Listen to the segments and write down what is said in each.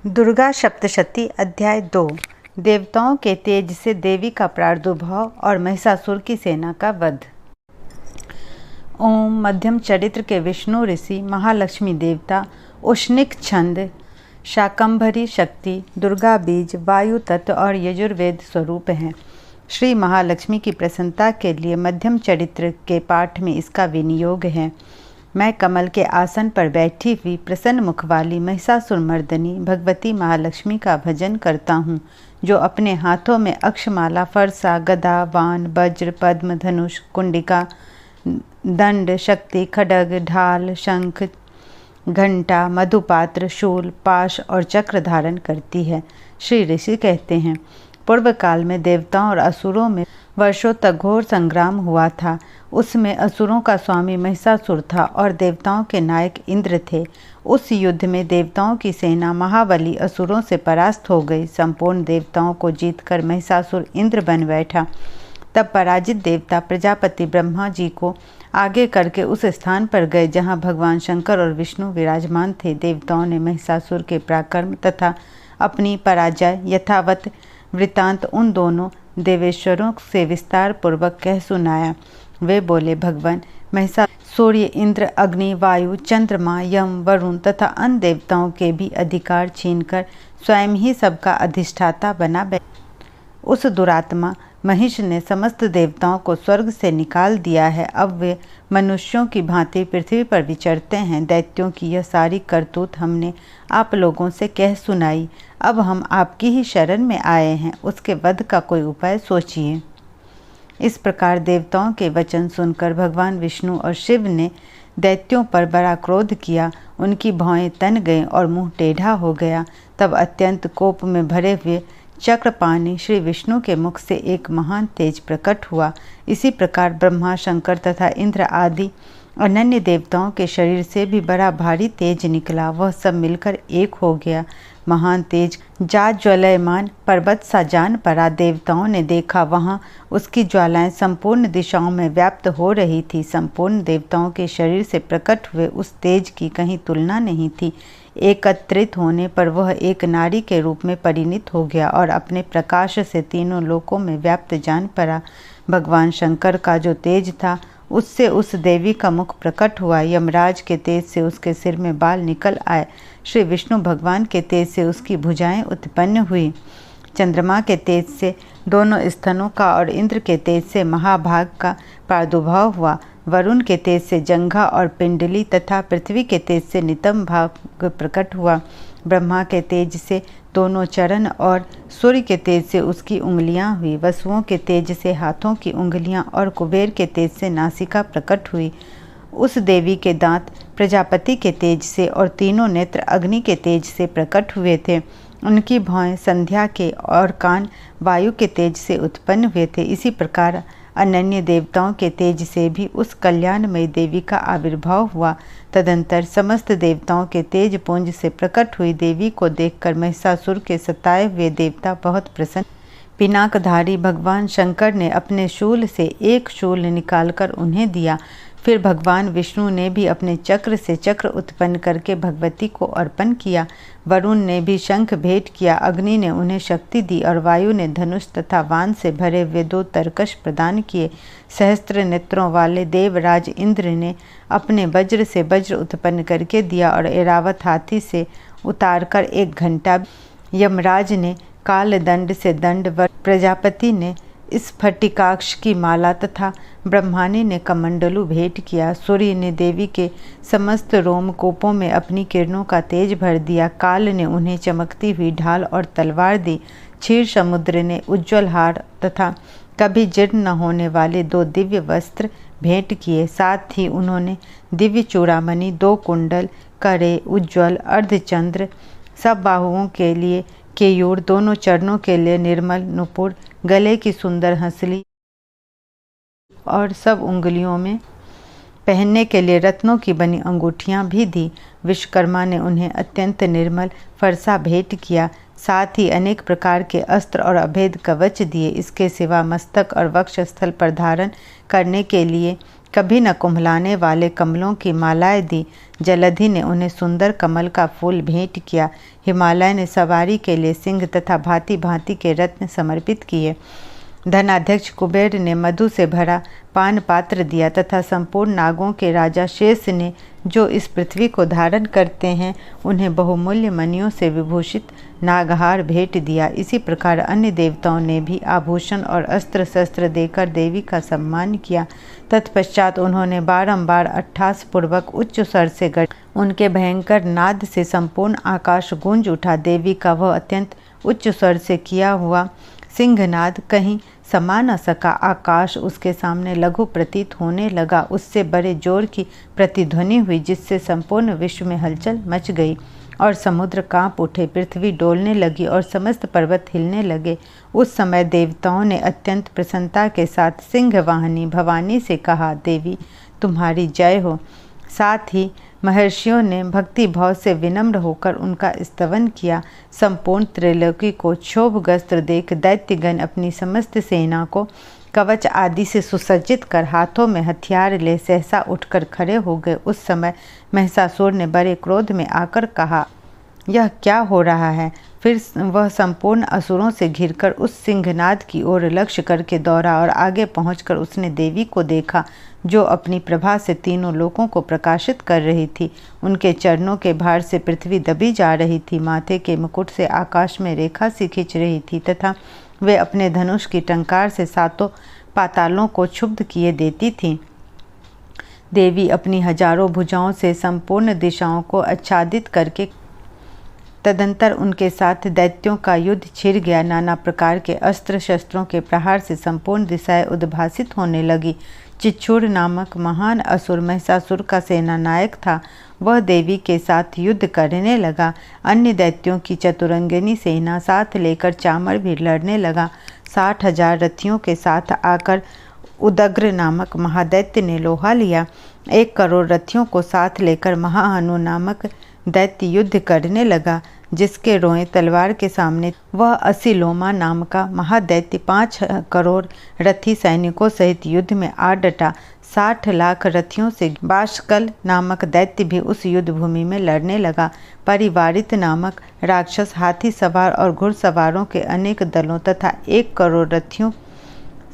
दुर्गा सप्तशती अध्याय 2। देवताओं के तेज से देवी का प्रादुर्भाव और महिषासुर की सेना का वध। ओम मध्यम चरित्र के विष्णु ऋषि, महालक्ष्मी देवता, उष्णिक छंद, शाकंभरी शक्ति, दुर्गा बीज, वायु तत्व और यजुर्वेद स्वरूप हैं। श्री महालक्ष्मी की प्रसन्नता के लिए मध्यम चरित्र के पाठ में इसका विनियोग है। मैं कमल के आसन पर बैठी हुई प्रसन्न मुख वाली महिषासुर मर्दनी भगवती महालक्ष्मी का भजन करता हूँ, जो अपने हाथों में अक्षमाला, फरसा, गदा, वान, वज्र, पद्म, धनुष, कुंडिका, दंड, शक्ति, खड्ग, ढाल, शंख, घंटा, मधुपात्र, शूल, पाश और चक्र धारण करती है। श्री ऋषि कहते हैं, पूर्व काल में देवताओं और असुरों में वर्षों तक घोर संग्राम हुआ था। उसमें असुरों का स्वामी महिषासुर था और देवताओं के नायक इंद्र थे। उस युद्ध में देवताओं की सेना महाबली असुरों से परास्त हो गई। संपूर्ण देवताओं को जीतकर महिषासुर इंद्र बन बैठा। तब पराजित देवता प्रजापति ब्रह्मा जी को आगे करके उस स्थान पर गए जहाँ भगवान शंकर और विष्णु विराजमान थे। देवताओं ने महिषासुर के पराक्रम तथा अपनी पराजय यथावत वृतांत उन दोनों देवेश्वरों से विस्तार पूर्वक कह सुनाया। वे बोले, भगवान महिषासुर सूर्य, इंद्र, अग्नि, वायु, चंद्रमा, यम, वरुण तथा अन्य देवताओं के भी अधिकार छीनकर स्वयं ही सबका अधिष्ठाता बना बैठा। उस दुरात्मा महिष ने समस्त देवताओं को स्वर्ग से निकाल दिया है। अब वे मनुष्यों की भांति पृथ्वी पर विचरते हैं। दैत्यों की यह सारी करतूत हमने आप लोगों से कह सुनाई। अब हम आपकी ही शरण में आए हैं, उसके वध का कोई उपाय सोचिए। इस प्रकार देवताओं के वचन सुनकर भगवान विष्णु और शिव ने दैत्यों पर बड़ा क्रोध किया। उनकी भौहें तन गईं और मुंह टेढ़ा हो गया। तब अत्यंत कोप में भरे हुए चक्रपाणी श्री विष्णु के मुख से एक महान तेज प्रकट हुआ। इसी प्रकार ब्रह्मा, शंकर तथा इंद्र आदि अनन्य देवताओं के शरीर से भी बड़ा भारी तेज निकला। वह सब मिलकर एक हो गया। महान तेज जा ज्वलयमान पर्वत सा जान पड़ा। देवताओं ने देखा, वहाँ उसकी ज्वालाएं संपूर्ण दिशाओं में व्याप्त हो रही थी। संपूर्ण देवताओं के शरीर से प्रकट हुए उस तेज की कहीं तुलना नहीं थी। एकत्रित होने पर वह एक नारी के रूप में परिणित हो गया और अपने प्रकाश से तीनों लोकों में व्याप्त जान पड़ा। भगवान शंकर का जो तेज था, उससे उस देवी का मुख प्रकट हुआ। यमराज के तेज से उसके सिर में बाल निकल आए। श्री विष्णु भगवान के तेज से उसकी भुजाएं उत्पन्न हुई। चंद्रमा के तेज से दोनों स्तनों का और इंद्र के तेज से महाभाग का प्रादुर्भाव हुआ। वरुण के तेज से जंघा और पिंडली तथा पृथ्वी के तेज से नितंब भाग प्रकट हुआ। ब्रह्मा के तेज से दोनों चरण और सूर्य के तेज से उसकी उंगलियां हुई। वसुओं के तेज से हाथों की उंगलियां और कुबेर के तेज से नासिका प्रकट हुई। उस देवी के दांत प्रजापति के तेज से और तीनों नेत्र अग्नि के तेज से प्रकट हुए थे। उनकी भौहें संध्या के और कान वायु के तेज से उत्पन्न हुए थे। इसी प्रकार अनन्य देवताओं के तेज से भी उस कल्याणमयी देवी का आविर्भाव हुआ। तदंतर समस्त देवताओं के तेज पुंज से प्रकट हुई देवी को देखकर महिषासुर के सताए हुए देवता बहुत प्रसन्न। पिनाकधारी भगवान शंकर ने अपने शूल से एक शूल निकालकर उन्हें दिया। फिर भगवान विष्णु ने भी अपने चक्र से चक्र उत्पन्न करके भगवती को अर्पण किया। वरुण ने भी शंख भेंट किया। अग्नि ने उन्हें शक्ति दी और वायु ने धनुष तथा वान से भरे हुए 2 तरकश प्रदान किए। सहस्त्र नेत्रों वाले देवराज इंद्र ने अपने वज्र से वज्र उत्पन्न करके दिया और ऐरावत हाथी से उतारकर एक घंटा। यमराज ने काल दंड से दंड, प्रजापति ने स्फटिकाक्ष की माला तथा ब्रह्मानी ने कमंडलू भेंट किया। सूर्य ने देवी के समस्त रोमकूपों में अपनी किरणों का तेज भर दिया। काल ने उन्हें चमकती हुई ढाल और तलवार दी। क्षीर समुद्र ने उज्ज्वल हार तथा कभी जीर्ण न होने वाले 2 दिव्य वस्त्र भेंट किए। साथ ही उन्होंने दिव्य चूड़ामणि, 2 कुंडल, करे, उज्ज्वल अर्धचंद्र, सब बाहुओं के लिए केयूर, दोनों चरणों के लिए निर्मल नुपुर, गले की सुंदर हंसली और सब उंगलियों में पहनने के लिए रत्नों की बनी अंगूठियां भी दी। विश्वकर्मा ने उन्हें अत्यंत निर्मल फरसा भेंट किया। साथ ही अनेक प्रकार के अस्त्र और अभेद कवच दिए। इसके सिवा मस्तक और वक्षस्थल पर धारण करने के लिए कभी न कुम्हलाने वाले कमलों की मालाएं दी। जलधि ने उन्हें सुंदर कमल का फूल भेंट किया। हिमालय ने सवारी के लिए सिंह तथा भांति भांति के रत्न समर्पित किए। धनाध्यक्ष कुबेर ने मधु से भरा पान पात्र दिया तथा संपूर्ण नागों के राजा शेष ने, जो इस पृथ्वी को धारण करते हैं, उन्हें बहुमूल्य मणियों से विभूषित नागहार भेंट दिया। इसी प्रकार अन्य देवताओं ने भी आभूषण और अस्त्र शस्त्र देकर देवी का सम्मान किया। तत्पश्चात उन्होंने बारंबार अट्ठास पूर्वक उच्च स्वर से गढ़। उनके भयंकर नाद से संपूर्ण आकाश गूंज उठा। देवी का वह अत्यंत उच्च स्वर से किया हुआ सिंहनाद कहीं समा न सका। आकाश उसके सामने लघु प्रतीत होने लगा। उससे बड़े जोर की प्रतिध्वनि हुई, जिससे संपूर्ण विश्व में हलचल मच गई और समुद्र कांप उठे, पृथ्वी डोलने लगी और समस्त पर्वत हिलने लगे। उस समय देवताओं ने अत्यंत प्रसन्नता के साथ सिंहवाहिनी भवानी से कहा, देवी तुम्हारी जय हो। साथ ही महर्षियों ने भक्ति भाव से विनम्र होकर उनका स्तवन किया। संपूर्ण त्रैलोकी को क्षोभग्रस्त देख दैत्यगण अपनी समस्त सेना को कवच आदि से सुसज्जित कर हाथों में हथियार ले सहसा उठकर खड़े हो गए। उस समय महिषासुर ने बड़े क्रोध में आकर कहा, यह क्या हो रहा है? फिर वह संपूर्ण असुरों से घिरकर उस सिंहनाद की ओर लक्ष्य करके दौड़ा और आगे पहुंचकर उसने देवी को देखा, जो अपनी प्रभा से तीनों लोकों को प्रकाशित कर रही थी। उनके चरणों के भार से पृथ्वी दबी जा रही थी, माथे के मुकुट से आकाश में रेखा सी खींच रही थी तथा वे अपने धनुष की टंकार से सातों पातालों को क्षुब्ध किए देती थीं। देवी अपनी हजारों भुजाओं से संपूर्ण दिशाओं को आच्छादित करके तदंतर उनके साथ दैत्यों का युद्ध छिड़ गया। नाना प्रकार के अस्त्र शस्त्रों के प्रहार से संपूर्ण दिशाएं उद्भासित होने लगी। चिच्छुर नामक महान असुर महिषासुर का सेना नायक था। वह देवी के साथ युद्ध करने लगा। अन्य दैत्यों की चतुरंगिनी सेना साथ लेकर चामर भी लड़ने लगा। 60,000 रथियों के साथ आकर उदग्र नामक महादैत्य ने लोहा लिया। 1 करोड़ रथियों को साथ लेकर महाहनु नामक दैत्य युद्ध करने लगा, जिसके रोएं तलवार के सामने। वह असिलोमा नाम का महादैत्य 5 करोड़ रथी सैनिकों सहित युद्ध में आ डटा। 60 लाख रथियों से बाष्कल नामक दैत्य भी उस युद्ध भूमि में लड़ने लगा। परिवारित नामक राक्षस हाथी सवार और घुड़सवारों के अनेक दलों तथा 1 करोड़ रथियों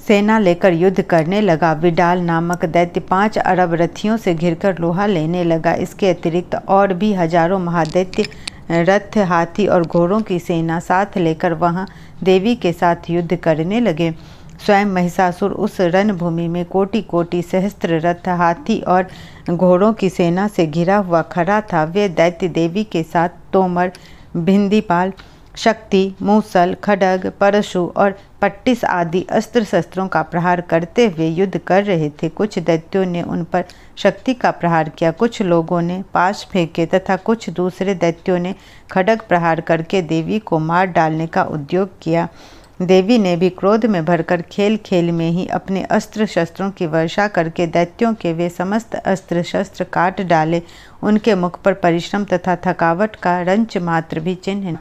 सेना लेकर युद्ध करने लगा। विडाल नामक दैत्य 5 अरब रथियों से घिरकर लोहा लेने लगा। इसके अतिरिक्त और भी हजारों महादैत्य रथ, हाथी और घोड़ों की सेना साथ लेकर वहां देवी के साथ युद्ध करने लगे। स्वयं महिषासुर उस रणभूमि में कोटि कोटि सहस्त्र रथ, हाथी और घोड़ों की सेना से घिरा हुआ खड़ा था। वे दैत्य देवी के साथ तोमर, भिंदीपाल, शक्ति, मूसल, खड्ग, परशु और पट्टिस आदि अस्त्र शस्त्रों का प्रहार करते हुए युद्ध कर रहे थे। कुछ दैत्यों ने उन पर शक्ति का प्रहार किया, कुछ लोगों ने पाश फेंके तथा कुछ दूसरे दैत्यों ने खड्ग प्रहार करके देवी को मार डालने का उद्योग किया। देवी ने भी क्रोध में भरकर खेल खेल में ही अपने अस्त्र शस्त्रों की वर्षा करके दैत्यों के वे समस्त अस्त्र शस्त्र काट डाले। उनके मुख पर परिश्रम तथा थकावट का रंच मात्र भी चिन्ह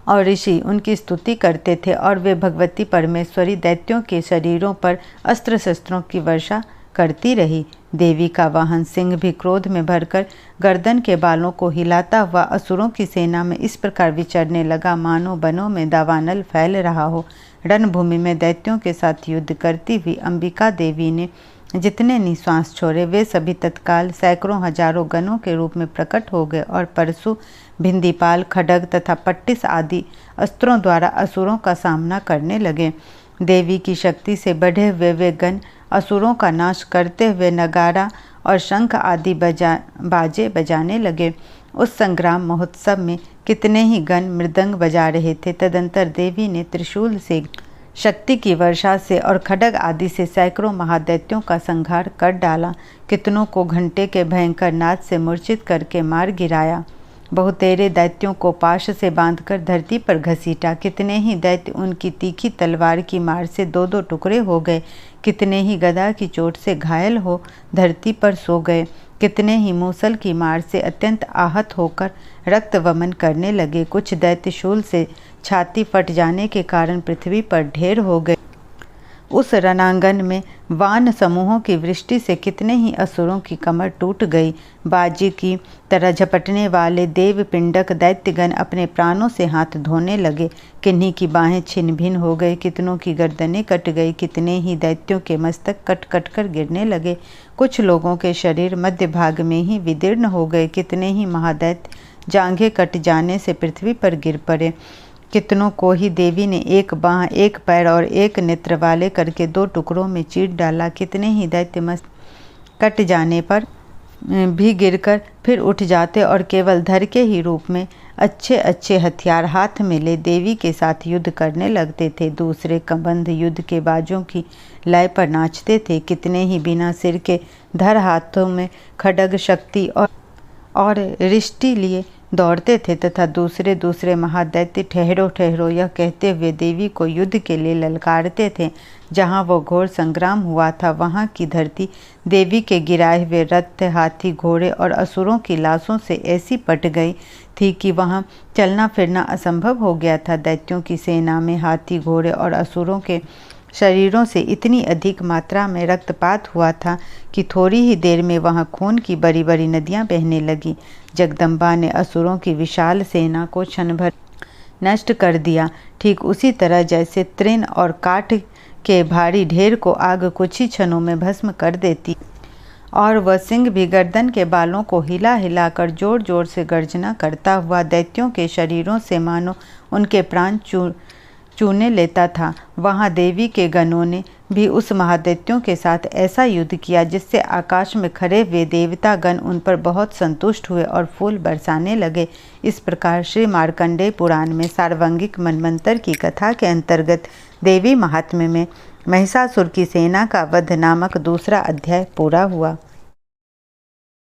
और ऋषि उनकी स्तुति करते थे और वे भगवती परमेश्वरी दैत्यों के शरीरों पर अस्त्र शस्त्रों की वर्षा करती रही। देवी का वाहन सिंह भी क्रोध में भरकर गर्दन के बालों को हिलाता हुआ असुरों की सेना में इस प्रकार विचरने लगा, मानो बनों में दावानल फैल रहा हो। रणभूमि में दैत्यों के साथ युद्ध करती हुई अंबिका देवी ने जितने निश्वास छोड़े, वे सभी तत्काल सैकड़ों हजारों गणों के रूप में प्रकट हो गए और परशु, भिंदीपाल, खड्ग तथा पट्टिस आदि अस्त्रों द्वारा असुरों का सामना करने लगे। देवी की शक्ति से बढ़े हुए वे गण असुरों का नाश करते हुए नगारा और शंख आदि बाजे बजाने लगे। उस संग्राम महोत्सव में कितने ही गण मृदंग बजा रहे थे। तदंतर देवी ने त्रिशूल से, शक्ति की वर्षा से और खड्ग आदि से सैकड़ों महादैत्यों का संहार कर डाला। कितनों को घंटे के भयंकर नाद से मूर्छित करके मार गिराया। बहुतेरे दैत्यों को पाश से बांधकर धरती पर घसीटा। कितने ही दैत्य उनकी तीखी तलवार की मार से 2-2 टुकड़े हो गए। कितने ही गदा की चोट से घायल हो धरती पर सो गए। कितने ही मूसल की मार से अत्यंत आहत होकर रक्त वमन करने लगे। कुछ दैत्य शूल से छाती फट जाने के कारण पृथ्वी पर ढेर हो गए। उस रणांगन में वान समूहों की वृष्टि से कितने ही असुरों की कमर टूट गई। बाजी की तरह झपटने वाले देव पिंडक दैत्यगण अपने प्राणों से हाथ धोने लगे। किन्हीं की बाहें छिन्न भिन्न हो गई, कितनों की गर्दनें कट गई, कितने ही दैत्यों के मस्तक कट कट कर गिरने लगे। कुछ लोगों के शरीर मध्य भाग में ही विदीर्ण हो गए। कितने ही महादैत्य जांघें कट जाने से पृथ्वी पर गिर पड़े। कितनों को ही देवी ने एक बाँह, एक पैर और एक नेत्र वाले करके 2 टुकड़ों में चीर डाला। कितने ही दैत्य मस्त कट जाने पर भी गिरकर फिर उठ जाते और केवल धर के ही रूप में अच्छे अच्छे हथियार हाथ में ले देवी के साथ युद्ध करने लगते थे। दूसरे कबंध युद्ध के बाजों की लय पर नाचते थे। कितने ही बिना सिर के धर हाथों में खड्ग शक्ति और रिष्टि लिए दौड़ते थे तथा दूसरे दूसरे महादैत्य ठहरो ठहरो यह कहते हुए देवी को युद्ध के लिए ललकारते थे। जहाँ वो घोर संग्राम हुआ था वहाँ की धरती देवी के गिराए हुए रथ, हाथी, घोड़े और असुरों की लाशों से ऐसी पट गई थी कि वहाँ चलना फिरना असंभव हो गया था। दैत्यों की सेना में हाथी, घोड़े और असुरों के शरीरों से इतनी अधिक मात्रा में रक्तपात हुआ था कि थोड़ी ही देर में वहाँ खून की बड़ी बड़ी नदियाँ बहने लगी। जगदम्बा ने असुरों की विशाल सेना को क्षण भर नष्ट कर दिया। ठीक उसी तरह जैसे तृण और काठ के भारी ढेर को आग कुछ ही क्षणों में भस्म कर देती और वह सिंह भी गर्दन के बालों को हिला हिला कर जोर जोर से गर्जना करता हुआ दैत्यों के शरीरों से मानो उनके प्राण चूने लेता था। वहाँ देवी के गणों ने भी उस महादैत्यों के साथ ऐसा युद्ध किया जिससे आकाश में खड़े हुए देवता गण उन पर बहुत संतुष्ट हुए और फूल बरसाने लगे। इस प्रकार श्री मार्कंडेय पुराण में सार्वंगिक मनवंतर की कथा के अंतर्गत देवी महात्म्य में महिषासुर की सेना का वध नामक दूसरा अध्याय पूरा हुआ।